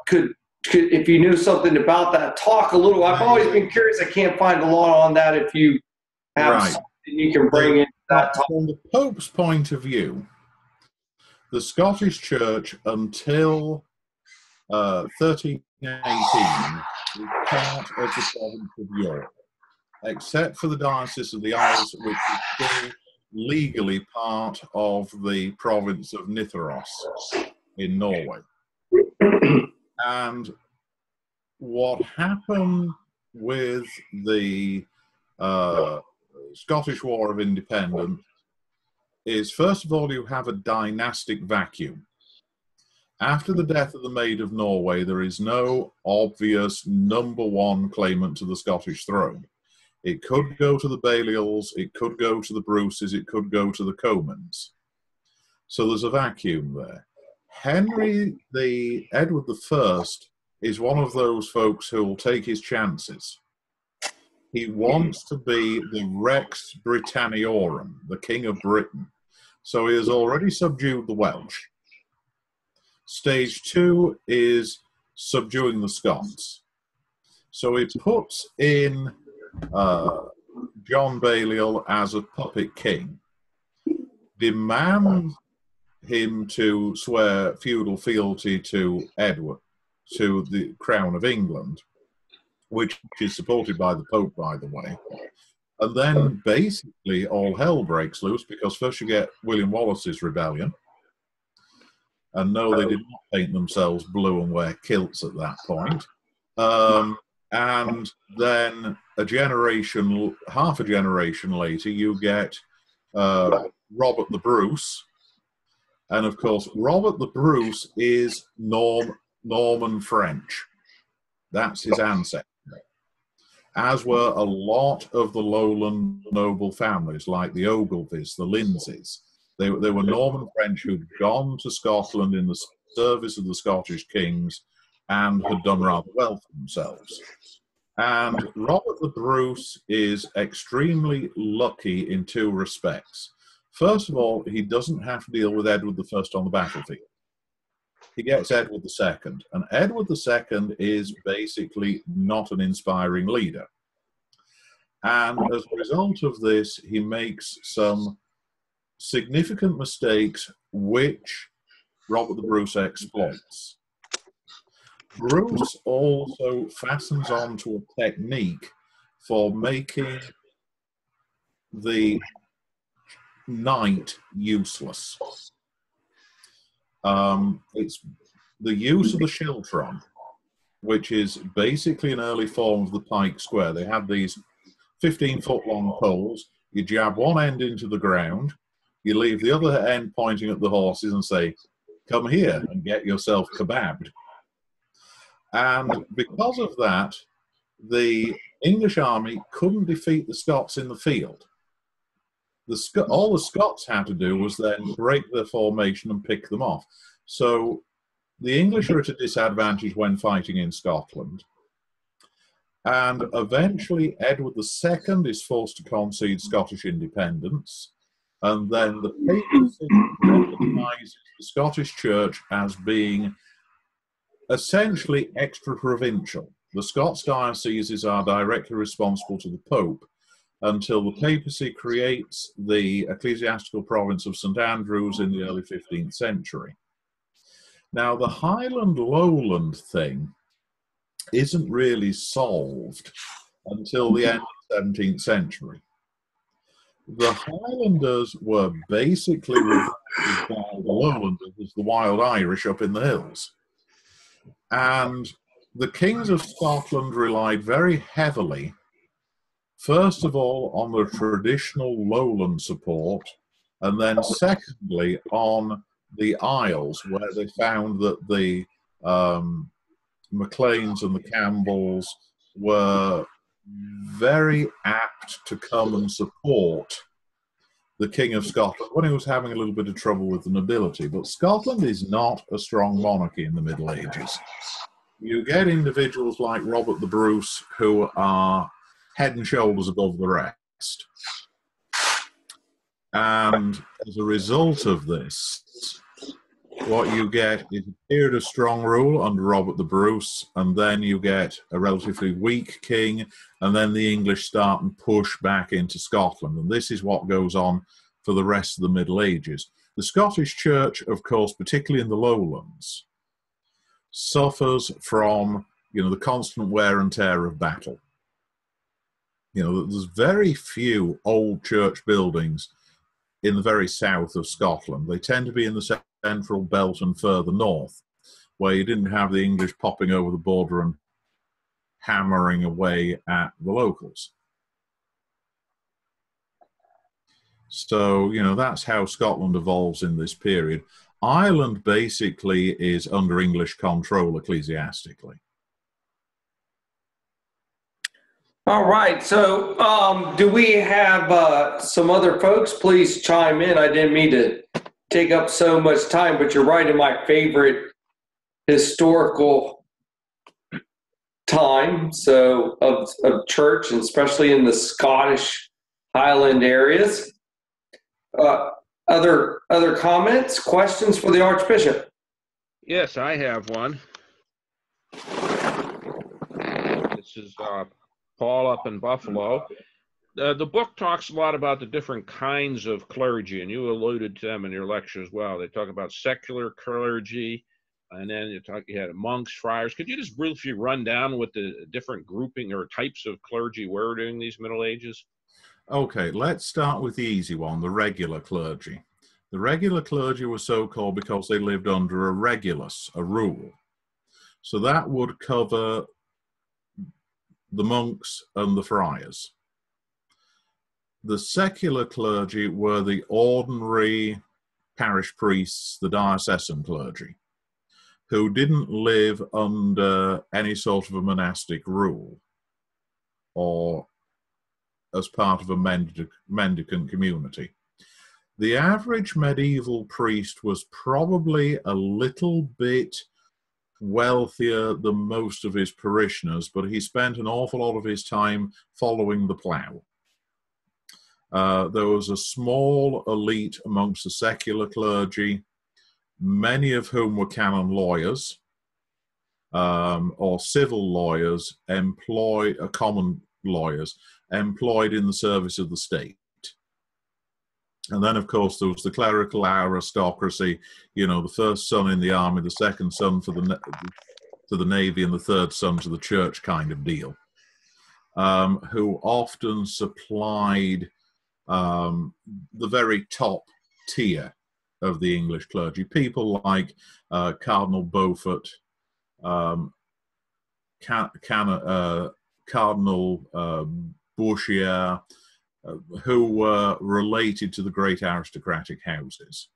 could if you knew something about that, talk a little. I've always been curious. I can't find a lot on that. If you have something you can bring in that talk. From the Pope's point of view, the Scottish Church until 1318 was part of the province of York, except for the Diocese of the Isles, which is still legally part of the province of Nidaros in Norway. And what happened with the Scottish War of Independence is, first of all, you have a dynastic vacuum. After the death of the Maid of Norway, there is no obvious number one claimant to the Scottish throne. It could go to the Balliols, it could go to the Bruces, it could go to the Comans. So there's a vacuum there. Edward I is one of those folks who will take his chances. He wants to be the Rex Britanniarum, the King of Britain. So he has already subdued the Welsh. Stage 2 is subduing the Scots. So he puts in John Balliol as a puppet king, demands him to swear feudal fealty to Edward, to the Crown of England, which is supported by the Pope, by the way. And then basically all hell breaks loose, because first you get William Wallace's rebellion. And no, they did not paint themselves blue and wear kilts at that point. And then half a generation later, you get Robert the Bruce. And of course, Robert the Bruce is Norman French. That's his ancestor. As were a lot of the lowland noble families, like the Ogilvies, the Lindsays. They were Norman French who'd gone to Scotland in the service of the Scottish kings and had done rather well for themselves. And Robert the Bruce is extremely lucky in two respects. First of all, he doesn't have to deal with Edward I on the battlefield. He gets Edward II. And Edward II is basically not an inspiring leader. And as a result of this, he makes some significant mistakes which Robert the Bruce exploits. Bruce also fastens on to a technique for making the knight useless. It's the use of the schiltron, which is basically an early form of the pike square. They have these 15-foot long poles. You jab one end into the ground, you leave the other end pointing at the horses and say, "Come here and get yourself kebabbed." And because of that, the English army couldn't defeat the Scots in the field. All the Scots had to do was then break their formation and pick them off. So the English are at a disadvantage when fighting in Scotland. And eventually Edward II is forced to concede Scottish independence. And then the papacy recognizes the Scottish Church as being essentially extra-provincial. The Scots dioceses are directly responsible to the Pope until the papacy creates the ecclesiastical province of St. Andrews in the early 15th century. Now, the Highland-Lowland thing isn't really solved until the end of the 17th century. The Highlanders were basically regarded by the Lowlanders as the wild Irish up in the hills. And the kings of Scotland relied very heavily, first of all, on the traditional lowland support, and then secondly, on the Isles, where they found that the MacLeans and the Campbells were very apt to come and support the King of Scotland when he was having a little bit of trouble with the nobility. But Scotland is not a strong monarchy in the Middle Ages. You get individuals like Robert the Bruce who are head and shoulders above the rest. And as a result of this, what you get is a period of strong rule under Robert the Bruce, and then you get a relatively weak king, and then the English start and push back into Scotland. And this is what goes on for the rest of the Middle Ages. The Scottish Church, of course, particularly in the lowlands, suffers from, the constant wear and tear of battle. There's very few old church buildings in the very south of Scotland. They tend to be in the central belt and further north, where you didn't have the English popping over the border and hammering away at the locals. So, that's how Scotland evolves in this period. Ireland basically is under English control ecclesiastically. All right. So do we have some other folks? Please chime in. I didn't mean to take up so much time, but you're right in my favorite historical time of church, and especially in the Scottish Highland areas. Other comments, questions for the Archbishop? Yes, I have one. This is Paul up in Buffalo. The book talks a lot about the different kinds of clergy, and you alluded to them in your lecture as well. They talk about secular clergy, and then you had monks, friars. Could you just briefly run down what the different grouping or types of clergy were during these Middle Ages? Okay, let's start with the easy one, the regular clergy. The regular clergy were so called because they lived under a regulus, a rule. So that would cover the monks and the friars. The secular clergy were the ordinary parish priests, the diocesan clergy, who didn't live under any sort of a monastic rule or as part of a mendicant community. The average medieval priest was probably a little bit wealthier than most of his parishioners, but he spent an awful lot of his time following the plough. There was a small elite amongst the secular clergy, many of whom were canon lawyers or civil lawyers, common lawyers, employed in the service of the state. And then, of course, there was the clerical aristocracy, the first son in the army, the second son to the navy, and the third son to the church kind of deal, who often supplied the very top tier of the English clergy. People like Cardinal Beaufort, Cardinal Bourchier, who were related to the great aristocratic houses.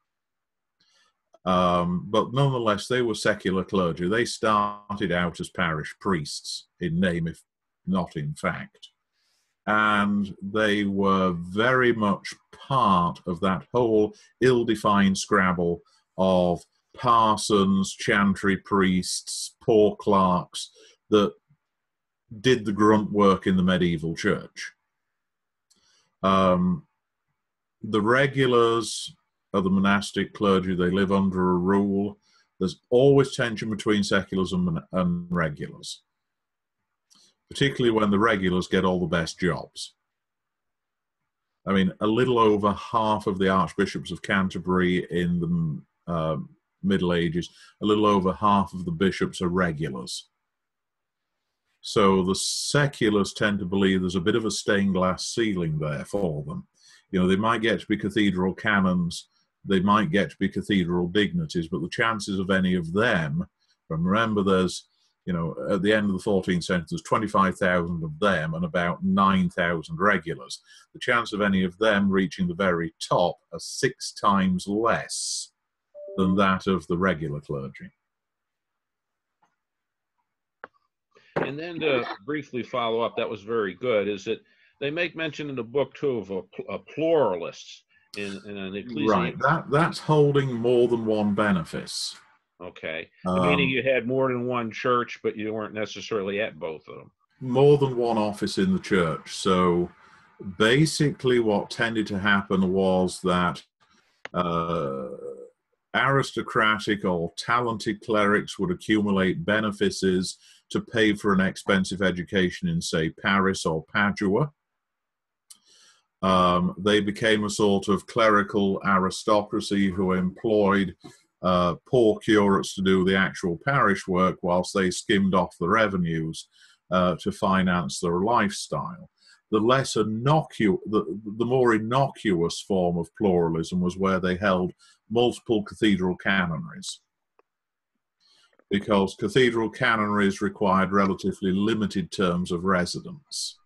But nonetheless, they were secular clergy. They started out as parish priests in name, if not in fact. And they were very much part of that whole ill-defined scrabble of parsons, chantry priests, poor clerks that did the grunt work in the medieval church. The regulars are the monastic clergy. They live under a rule. There's always tension between seculars and regulars, particularly when the regulars get all the best jobs. I mean, a little over half of the archbishops of Canterbury in the Middle Ages, a little over half of the bishops are regulars. So the seculars tend to believe there's a bit of a stained glass ceiling there for them. They might get to be cathedral canons, they might get to be cathedral dignities, but the chances of any of them, remember there's, at the end of the 14th century, there's 25,000 of them and about 9,000 regulars. The chance of any of them reaching the very top are 6 times less than that of the regular clergy. And then to briefly follow up, that was very good, is that they make mention in the book, too, of a pluralists in an ecclesial. Right, that's holding more than one benefice. Okay. Meaning you had more than one church, but you weren't necessarily at both of them. More than one office in the church. So basically what tended to happen was that aristocratic or talented clerics would accumulate benefices to pay for an expensive education in, say, Paris or Padua. They became a sort of clerical aristocracy who employed poor curates to do the actual parish work whilst they skimmed off the revenues to finance their lifestyle. The more innocuous form of pluralism was where they held multiple cathedral canonries, because cathedral canonries required relatively limited terms of residence.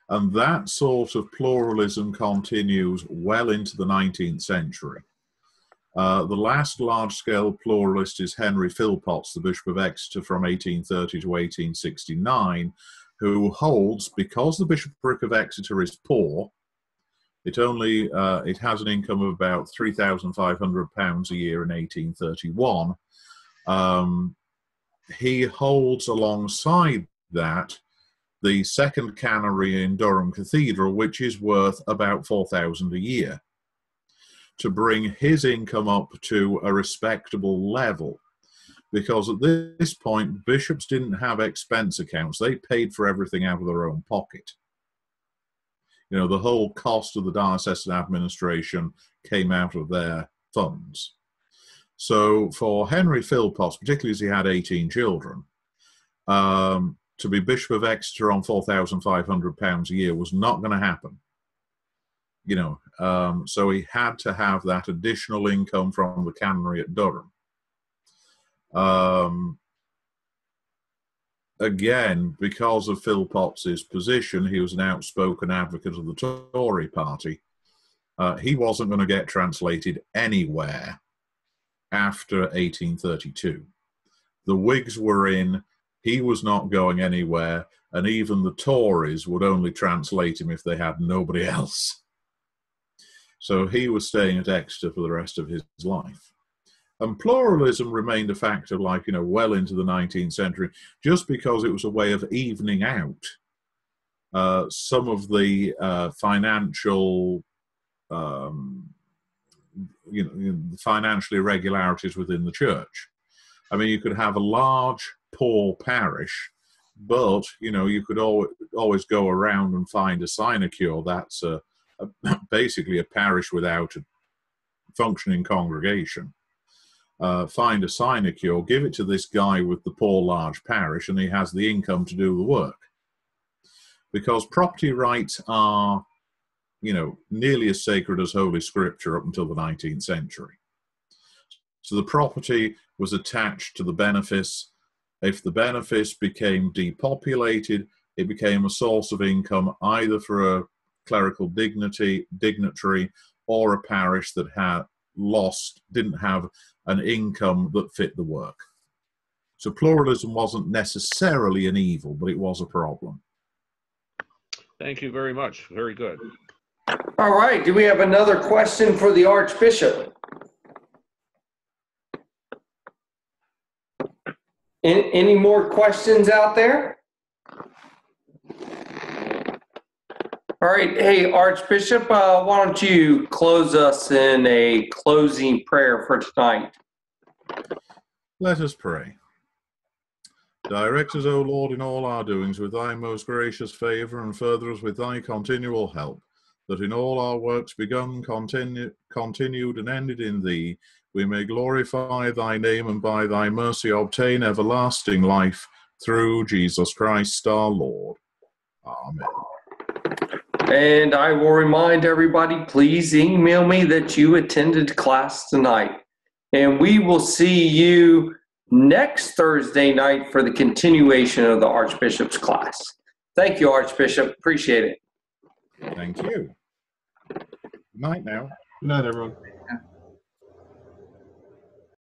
And that sort of pluralism continues well into the 19th century. The last large-scale pluralist is Henry Philpotts, the Bishop of Exeter from 1830 to 1869, who holds, because the Bishopric of Exeter is poor, it has an income of about £3,500 a year in 1831. He holds alongside that the second canonry in Durham Cathedral, which is worth about £4,000 a year, to bring his income up to a respectable level. Because at this point, bishops didn't have expense accounts. They paid for everything out of their own pocket. The whole cost of the diocesan administration came out of their funds. So for Henry Philpotts, particularly as he had 18 children, to be Bishop of Exeter on £4,500 a year was not going to happen. So he had to have that additional income from the canonry at Durham. Again, because of Philpotts' position, he was an outspoken advocate of the Tory party. He wasn't going to get translated anywhere after 1832. The Whigs were in, he was not going anywhere, and even the Tories would only translate him if they had nobody else. So he was staying at Exeter for the rest of his life. And pluralism remained a factor, well into the 19th century, just because it was a way of evening out some of the financial, financial irregularities within the church. I mean, you could have a large, poor parish, but, you could always go around and find a sinecure. That's a basically a parish without a functioning congregation. Find a sinecure, give it to this guy with the poor large parish, and he has the income to do the work. Because property rights are, nearly as sacred as Holy Scripture up until the 19th century. So the property was attached to the benefice. If the benefice became depopulated, it became a source of income either for a clerical dignitary or a parish that didn't have an income that fit the work. So pluralism wasn't necessarily an evil, but it was a problem. Thank you very much. Very good. All right. Do we have another question for the Archbishop? Any more questions out there? All right. Hey, Archbishop, why don't you close us in a closing prayer for tonight? Let us pray. Direct us, O Lord, in all our doings with thy most gracious favour, and further us with thy continual help, that in all our works begun, continued, and ended in thee, we may glorify thy name, and by thy mercy obtain everlasting life, through Jesus Christ our Lord. Amen. And I will remind everybody, please email me that you attended class tonight. And we will see you next Thursday night for the continuation of the Archbishop's class. Thank you, Archbishop. Appreciate it. Thank you. Good night now. Good night, everyone.